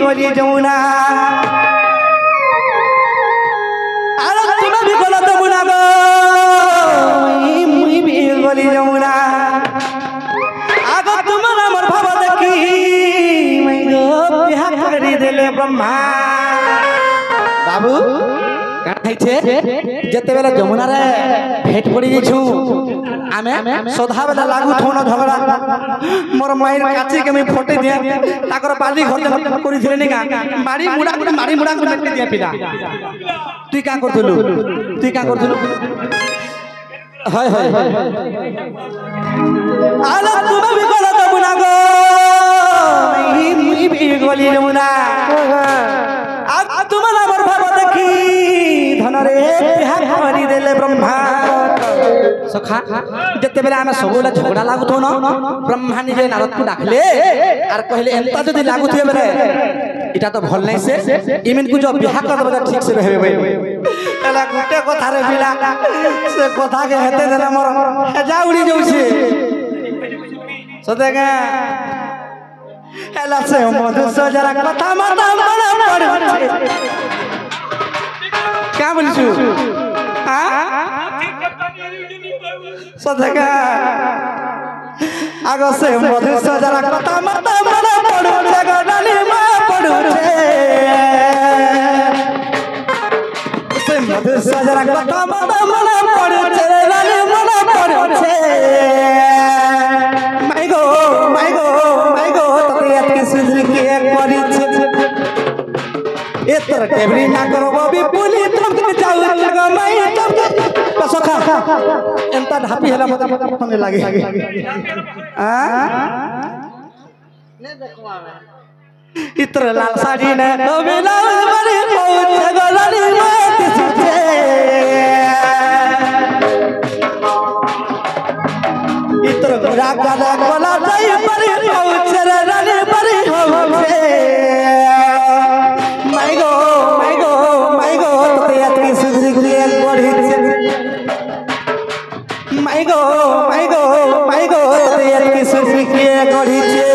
गली जमुना अरे तुम्हें भी गला जमुना गो मुई भी गली जमुना आगो तुम्हारा मोर भाव देखी मैं गो बिहा करी देले ब्रह्मा बाबू जेते बेला जमुना रे भेट पड़ी जाइछु आमे सदा बेला लागू थोनो झगड़ा मोर माइर काची के मैं फोटे दिया ताकर बाली घर करी थिले निका मारी मुडा को मेटे दिया पिला तू का करथलु हाय हाय आला तुम भी गला जमुना गो मुई भी गली जमुना अब तुम्हारा मोर भाव देखी धनरे बिहा करी देले ब्रह्मा सखा जते बेला आमे सबोला झगड़ा लागुतो न ब्रह्मा निजे नारद को डाकले आर कहले एंता जदी लागुथिए बेले इटा तो भल नै से इमिन को जो बिहा कर देबे ठीक से रहबे एला गुटे कथा रे बिला से कथा के हेते देला मोर हेजा उड़ी जाउछे सदेगा एला से मधु सजरा कथा माता बड़ा पड़छे क्या बोलछु हां सदेगा आगो से मधु सजरा कथा माता बड़ा पड़छे गडाली मा पड़छे से मधु सजरा कथा माता बड़ा पड़छे गडाली मा पड़छे माय गो तबियत के सुधर के करी छे एतर टेबरी ना करो बबी पुली तुम जाऊ लगा मैं तो सखा एंता ढापी हला मत होने लागे हां ने देखो आवे इतर लाल साड़ी ने तो बेला बड़ी पहुंच गलाली मत सुचे इतर गुरा गला गला जाई बड़ी पहुंच रानी बड़ी होवे माय गो तबियत की सुधरी गुरिया बड़ी माय गो तबियत की सुधरी गुरिया गड़ी छे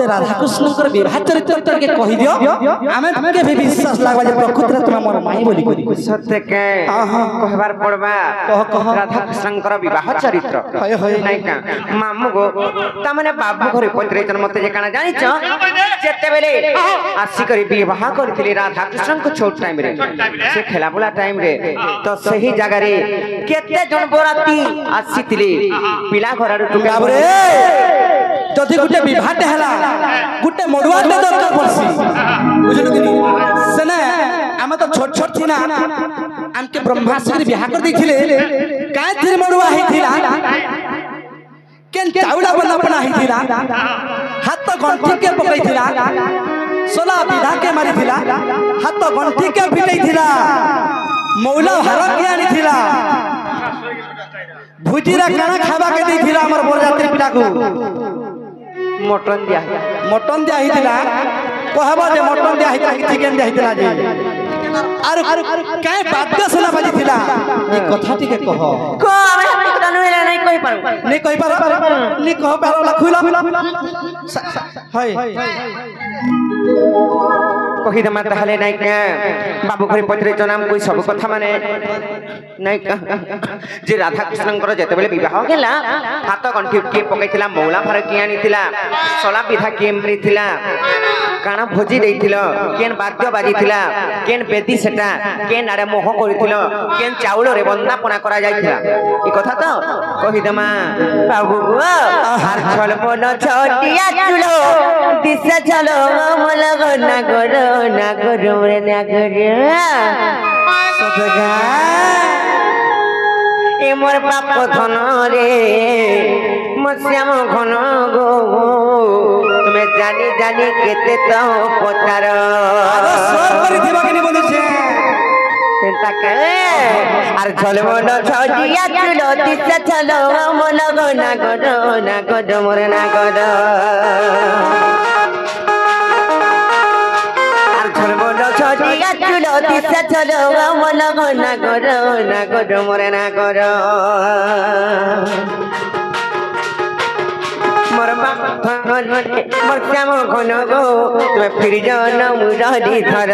राधा कृष्ण कर विवाह चरित्र के कहि दियो आमे के भी विश्वास लागबा जे प्रकृति तुम मोर माई बोली करी सत्य के कहबार पड़बा कह राधा कृष्ण कर विवाह चरित्र नहीं का मामू गो त माने बाबू घरे पत्रे मते जे काना जानि छ जेते बेले आसी करी विवाह करथिले राधा कृष्ण को छोट टाइम रे से खेला बुला टाइम रे तो सही जगह रे केते जन बराती आसीथिले पिला घर टुका रे जदि गुटे विवाहटे हला गुटे मडुआटे दरकार पड़सी बुझलो कि सेना आमे तो छोट छोट थी ना हमके ब्रह्मास्त्र के बियाह कर देथिले काय थिर मडुआ हेथिला केन चाउला बना हेथिला हाथ तो गंठी के पकैथिला सोला विधा के मारिथिला हाथ तो गंठी के पिटैथिला मौला हर के आनिथिला भुजीरा काना खाबा के देथिला हमर बरजात्री पिता को मटन दिया हिला कहबा जे मटन दिया हिला चिकन दिया हिला जे आर काय बाद्य सुना बाजी थिला ई कथा टिके कह को हम तनु हेला नहीं कहि पारो नहीं कह पारो लखुला हाय कहि दमा ताहले नहीं के बाबू घरे पत्रे जनाम कोई सब कथा माने नहीं जे राधा कृष्ण कर जते बेले विवाह गेला हाथ गंठी के पकैथिला मौला भर के आनिथिला सोला विधा के मरिथिला काना भोजी देइथिलो केन वाद्य बाजिथिला केन बेदी सेटा केन आरे मोह करिथिलो केन चाउल रे बंदापना करा जाइथिला ई कथा तो कहि दमा बाबू हार छल मन छोटिया चुलो दिशा चलो मोल ना करो रे ना करो सदगा ए মোর বাপ ধন রে মো শ্যাম ঘন গো তুমি জানি জানি কেতে তো পচার সর করে দিবা কেনি বলিছে তাকে আর ঝলমো ন ছড়িয়া চুল দিছে চলো মন গো না গো মোর না গো আর ঝলমো ন ছড়িয়া চুল দিছে চলো মন গো না গো মোর না গো মোর বাপ মোর শ্যাম ঘন গো তুমি ফিরি যাও না মুরারি ধর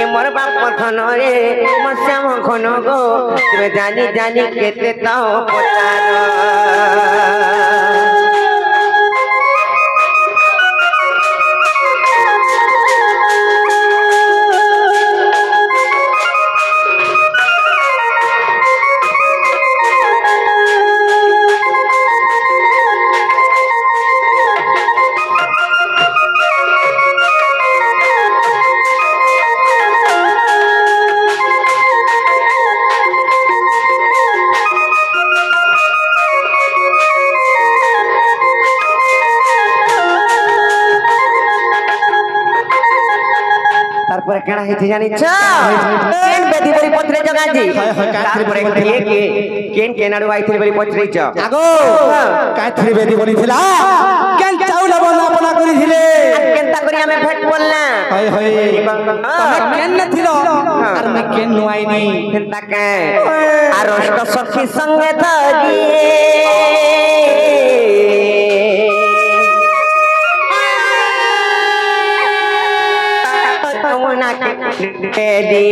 এ মোর বাপ ধন রে মোর শ্যাম ঘন গো তুমি জানি জানি কেতে তাও পচার তারপরে কেনা হইছে জানিছ কেন বেদি বলি পত্রে জগাজি তারপরে কেন কেনাড়ু আইছিল বলি পত্রেইছ আগো কাই থরি বেদি বনিছিলা কেন চাউল বনা করিছিলে কেনতা করি আমি ভেট বললা হয় হয় তুমি কেন নথিল আর মে কেন নুয়াইনি কেনতা কে আর অষ্ট সখী সঙ্গে ধরি Daddy.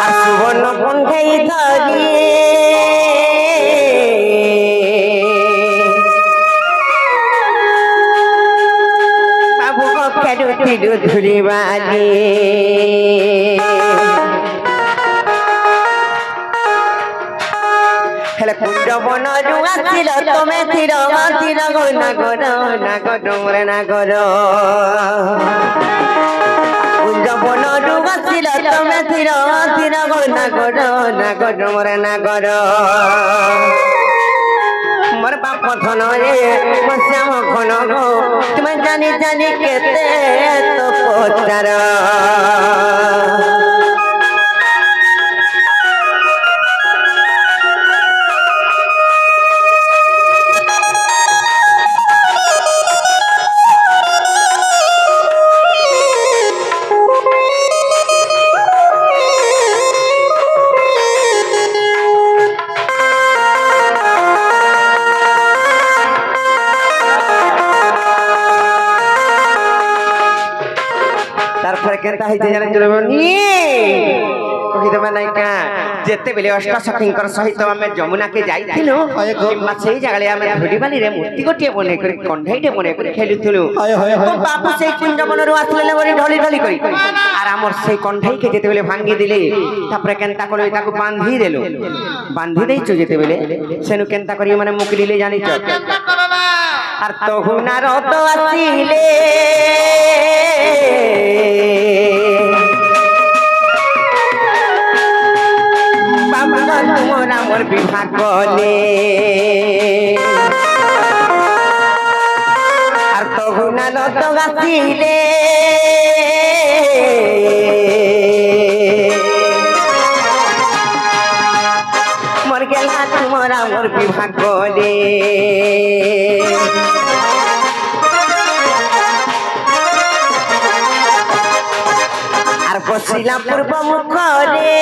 Asubono pondai thari. Babu ko kedu tidu dhuri bali. Hele kunjo bono juga tiro tome tiro go na go more na go kunjo bono juga tiro tome tiro go na go more na go मोर बाप धन रे मोर श्याम घन गो तुम जानी जानी केते तो पचार केनता है जाने चलबो नी कहि दमा नायका जेते बेले अष्ट सखींकर सहित आमे जमुना के जाइथिलु किंबा सेही जगले आमे धुडीबाली रे मूर्ति गोटिए बने करी कंढाईटे बने करी खेलुथिलु तो बापू सेही कुंज बनरु आसले बरी ढली ढली करी आर हमर सेही कंढाई के जेते बेले भांगी दिले तापरे केनता करी ताकू बांधी देलु बांधी देइचो जेते बेले सेनु केनता करी माने मुकलिले जानिच आर तो हुनार तो आसीले मोरा मोर विवाह कले आर तो गुना तो गाছিলে मोर गेला मोरा मोर विवाह कले आर बसिला पूर्व मुख रे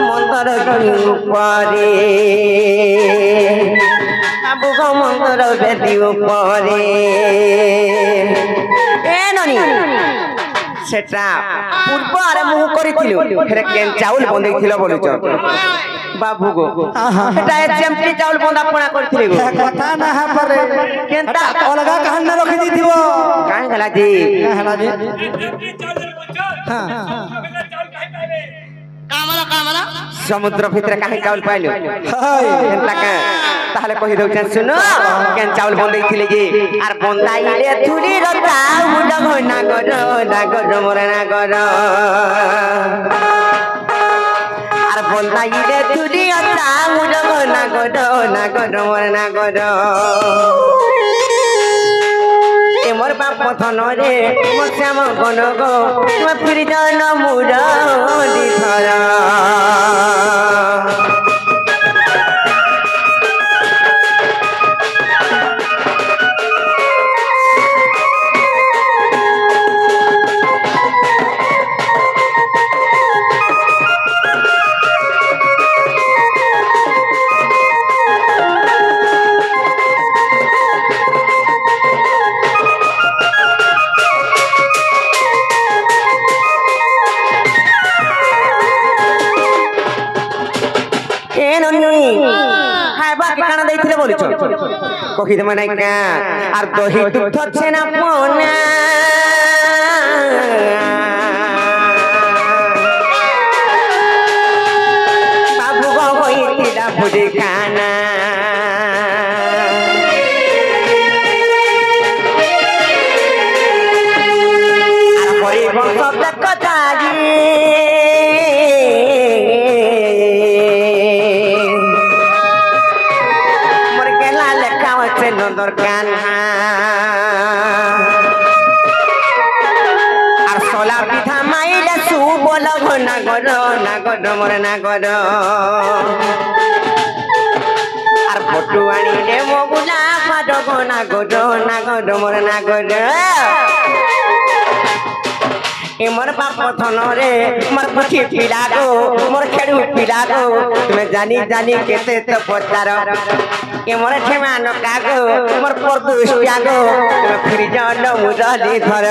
मंदर ऊपरे बाबू को मंदर बेदी ऊपरे ए ननी सेटा पूर्व आरे मुह करिथिलु फेरे केन चाउल बंदैथिलो बोलुच बाबू गो एटा एचएमटी चाउल बंदा पणा करथिले गो कथा ना हा परे केनता अलगा कहन न रखि दिथिबो काहे हला जी हला जी हां समुद्र भितर काहे चावल पाइलु हाय एंता का ताहले कहि दउ सुनो केन चावल बंदै थिले जे आर बंदाइले थुली रता उडग नागर मोरे नागर आर बंदाइले थुली रता उडग नागर मोरे नागर ए मोर बाप पथन रे मोर श्याम गनगो म फिर जन मुरा दिथरा कही दे मनाई का आर दही दूध छेना पोना बाबू गो होइतिला भुजी खाना आर परि बंश कथा दरकार আর সোলা পিঠা মাইলে সু বল নাগর মোরে নাগর আর ফটু আনিলে মগুলা ফাটক নাগর মোরে নাগর मोर बाप थन रे मोर पखी पिला गो मोर खेड़ू पिला गो तुम्हें जानी जानी केते तो पचार ए मोर ठेमा नका गो मोर परदुस पिया गो तुम्हें फिर जन मुरली धर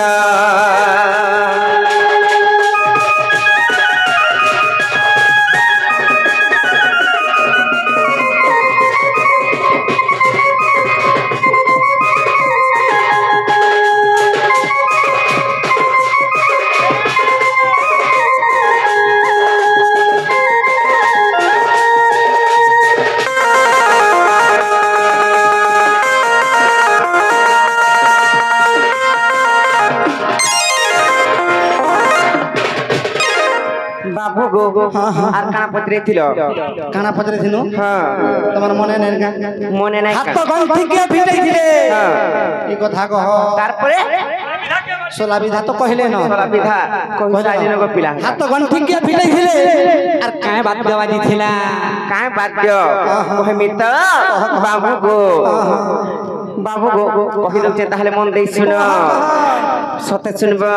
बाबू गो आर काना पत्रे थिलो काना पत्रे थिनु हां तमर मने नै हाथ तो गंठी के भिड़ै थिले ई कथा कह तार परे सोला विधा तो कहले न सोला विधा कहि साइले न पिला हाथ तो गंठी के भिड़ै थिले आर काहे बात गवादी थिला काहे बात दियो कहे मित बाबू गो कहि दउचे ताहले मन देई सुनो सते सुनबो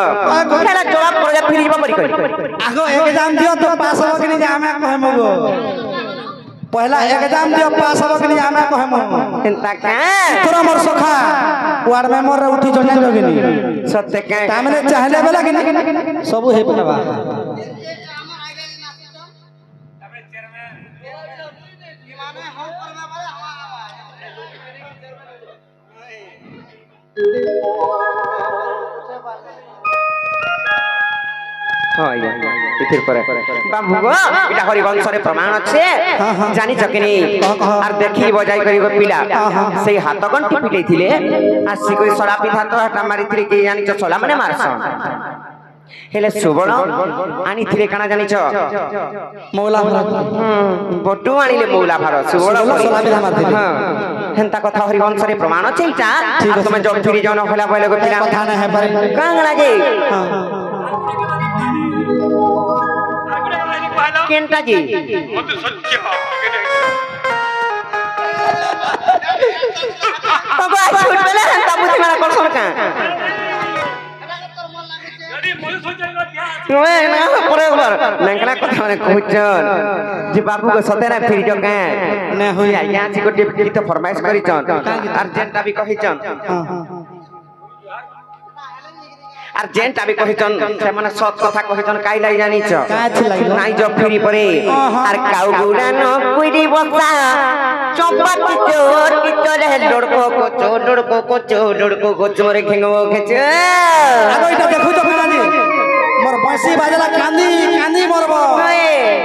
खेला जवाब पड़े फिर जीवा पड़ी आगो एग्जाम दियो तो पास हो कि नहीं आमे कहमगो पहला एग्जाम दियो पास हो कि नहीं आमे कहमगो एंता का तोरा मोर सखा वार्ड में मोर उठी जने लगनी सत्य का तामने चाहले बेला कि सब हे पड़वा हां या इथिर परे बाबू गो इटा हरिवंश रे प्रमाण छे जानि चकनी आर देखि बजाई करी गो पिला सेई हाथ गंठी पिटै थिले आसी कोई सड़ा पिठा तो हटा मारी थिले के जानि छ सोला माने मारसन हेले सुबण आनी थिले काना जानि छ मौला भरत बटू आनिले मौला भरत सुबण सोला विधा मारथिले हां हेंता कथा हरिवंश रे प्रमाण छे इटा आ तुमे जब फिरी जन होला पहिले गो पिला कथा नै है पर कांगला जे केनटा जी मत सत्य बाबा छूट गेले हंता बुद्धि मारा करसन का यदि मन सोचेगा क्या ओए ना परे बार नंगला कथा माने कहचन जे बाबू को सतेना फिर जो का ना होई आज्ञा जी को गीत फरमाइश करिचन अर्जेंट भी कहिचन আর जेंटा भी कहिचन से माने सत कथा कहिचन काई लाई जानी छ नाई जो फिरी परे आर काउ गुडा न कुइडी बसा चौपाटी चोर की चले लड़को को चो मोरे खेंगो खेच आगो इटा देखु तो खाना जी मोर বংশী বাজলা কান্দি কান্দি মরব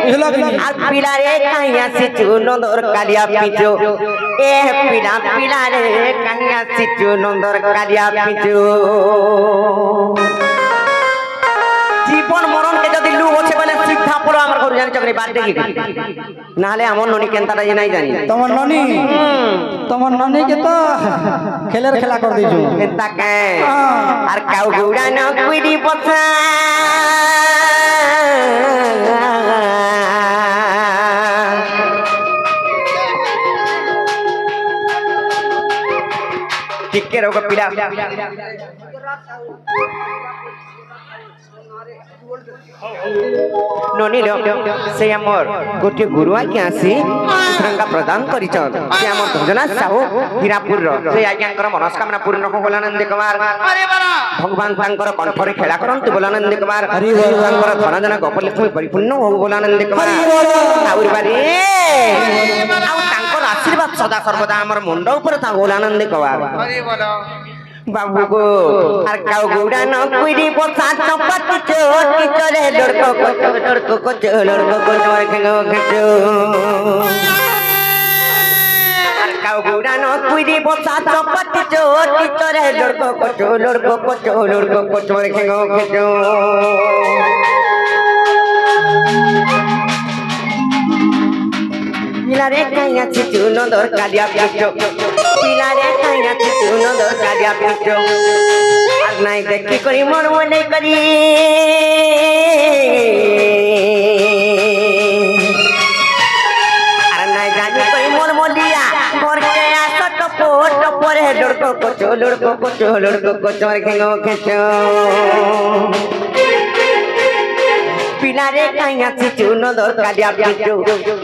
বুঝলো কি আর পিলারে কাইয়া সিচু নন্দর কালিয়া পিচু এ পিলারে কাইয়া সিচু নন্দর কালিয়া পিচু জীবন মরণকে যদি লু আছে বলে সিদ্ধা পড়ো আমার ঘর জানি চাকরি বাদ দেখি নাহলে আমার ননি কেনতাটা নাই জানি তোমার ননি কে তো খেলের খেলা করে দিছু কেনতা কে আর কাউ গুড়া ন কুইডি পছা টিকে রোগ পিলা ননি সে আমার গোটে গুরু আজ্ঞা আসি রঙ্গা প্রদান করিছন সে আমার ভজনা সাহু হীরাপুর সে আজ্ঞাঙ্কর মনস্কামনা পূর্ণ হো বলানন্দ কুমার ভগবান তাঙ্কর কণ্ঠরে খেলা করন্তু বলানন্দ কুমার তাঙ্কর ধনজన গোপলক্ষ্মী পরিপূর্ণ হো বলানন্দ কুমার আউর বারে আউ তাঙ্কর আশীর্বাদ সদা সর্বদা আমার মুন্ড উপরে থাকো বলানন্দ কুমার বাবু গো আর কাউ গুড়া ন কুইরি বসা চপাতি চোটি চলে লড়কো খেঙ্গো খেচো আর কাউ গুড়া ন কুইরি বসা চপাতি চোটি চলে লড়কো খেঙ্গো খেচো পিলারে কাইয়া চিচু নন্দর কালিয়া পিচো পিলারে কাইয়া চিচু নন্দর কালিয়া পিচো আর নাই দেখি করি মন মনে করি আর নাই জানি করি মন মলিয়া ঘরকে আসো টপরে লড়কো কোচো খেঙ্গো খেচো পিলারে কাইয়া চিচু নন্দর কালিয়া পিচু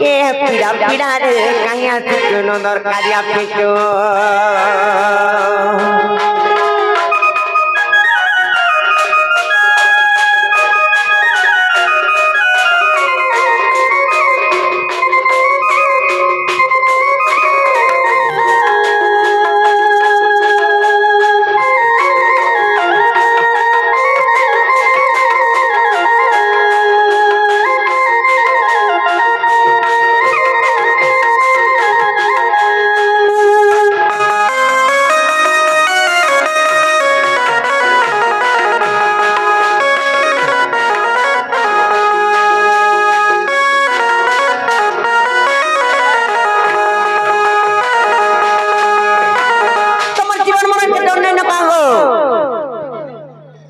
এ পিলারে কাইয়া চিচু নন্দর কালিয়া পিচু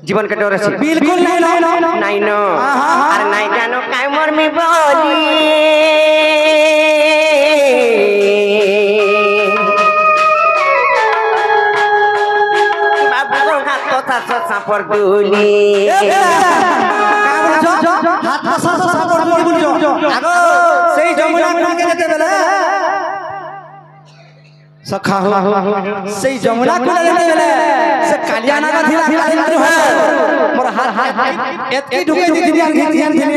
জীবন কে ডর আছে बिल्कुल নাই ন আর নাই জানো কাই মরমি বলি বাবু হাত কথা সাপর গুলি হাত হাসা সাপর গুলি বলছো আগো সেই যমুনা কুলকে যেতে বেলে সখা হো সেই যমুনা কুলে যেতে বেলে से कालिया नागा थिला काली हो मोर हाथ एतकी ढुके दी ध्यान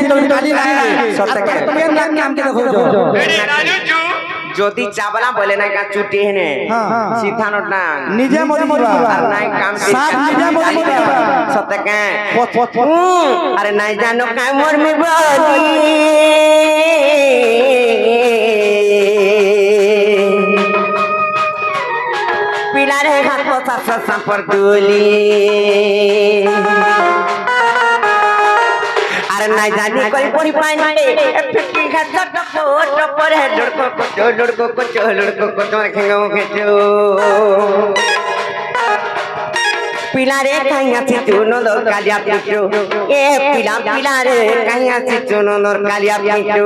तो काली नागा सत्य के नाम के देखो जो যদি চাবলা বলে না কা চুটি হেনে সিধা নোট না নিজে মরি আর নাই কাম সাত নিজে মরি সত্য কে আরে নাই জানো কাই মোর মি বলি পিলারে হাত পছা সাপর গুলি আর নাই জানি কই পরি পাই নাই ফিটি ঘাট টপরে লড়কো কোচো খেঙ্গো খেচো পিলারে কাইয়া চিচু নন্দর কালিয়া পিচু এ পিলারে কাইয়া চিচু নন্দর কালিয়া পিচু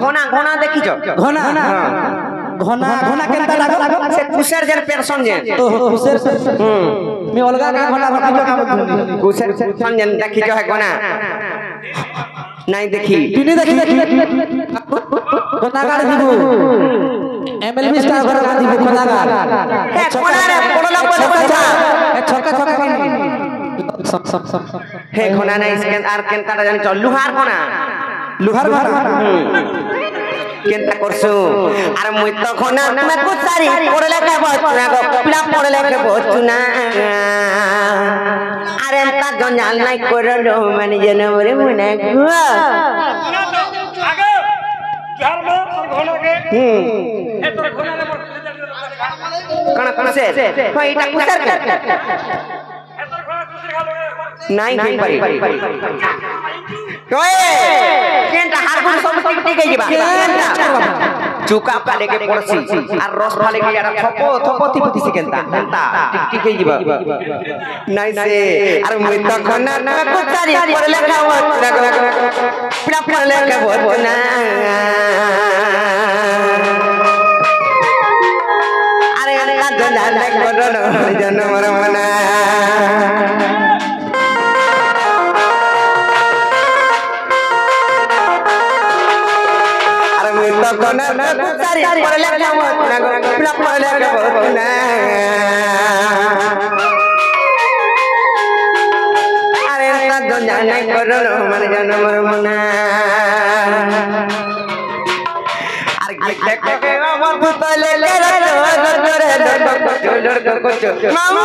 ঘনা ঘনা দেখিছ ঘনা ঘনা ঘনা কেনতা লাগো সে কুশের যে পেরসন যে ও কুশের আমি অলগা ঘনা ঘনা কাম করছি কুশের পেরসন যে দেখিছ হে ঘনা নাই দেখি দিনে দেখি ঘনা গাড়ি দিব এমএলবি স্টার ঘনা দিব ঘনা গাড়ি হে ঘনা রে পড়লা পড়লা ছক্কা ছক্কা কিনি হে ঘনা নাই স্ক্যান আর কেনতাটা জানি চল লুহার ঘনা লুহার ঘনা কেনতা করছু আর মুই তো ঘনা মে কুতারি পড়লে কে বচনা গো পিলা পড়লে কে বচনা আরে তা জঞ্জাল নাই করলো মানে জনবরে মনে গো আগে ধর্ম ঘনকে এ তোর ঘনরে কোন কোন সে কই এটা কুসার কে নাই কই পারি কই কেনটা হারগুন সব টিকটি গই দিবা চুকা ফালে কে পড়ছি আর রস ফালে কে আর থপো থপো টিপতি কেনতা কেনতা টিকটি গই দিবা নাই সে আর মুই তো খনা না কুতারি পড়লে খাও পিড়া পড়লে কে বচনা আরে আরে জঞ্জাল নাই করলো জনমর মনা ঘনা কুতারি পড়লে খাও পিড়া পড়লে কে বচনা আরে তা জঞ্জাল নাই করলো মানে জনমর মনা দেখো কে আমার পুতলে মামু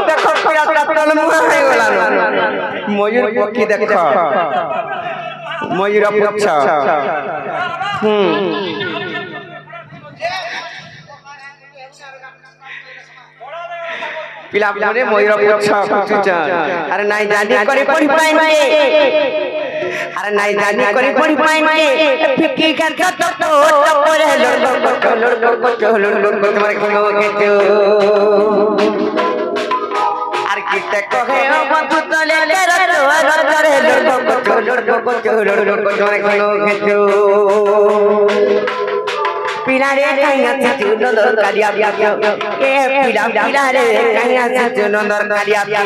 দেখো পিয়া কাতল মুহ হয়ে গলা ময়ূর পক্ষী দেখো ময়ূর পুচ্ছ পিলা পিলারে ময়ূর পুচ্ছ পুচ্ছ আরে নাই জানি করে পড়ি পাই নাই আরে নাই জানি করে পড়ি পাই নাই ফিকি কার কত তো পড়ে লড় তোমার কোনো কিছু আর কি দেখো হে ও বন্ধু তলে রে লড় তোমার কোনো কিছু পিলারে কাইয়া চিচু নন্দর কালিয়া বিয়া এ পিলারে কাইয়া চিচু নন্দর কালিয়া বিয়া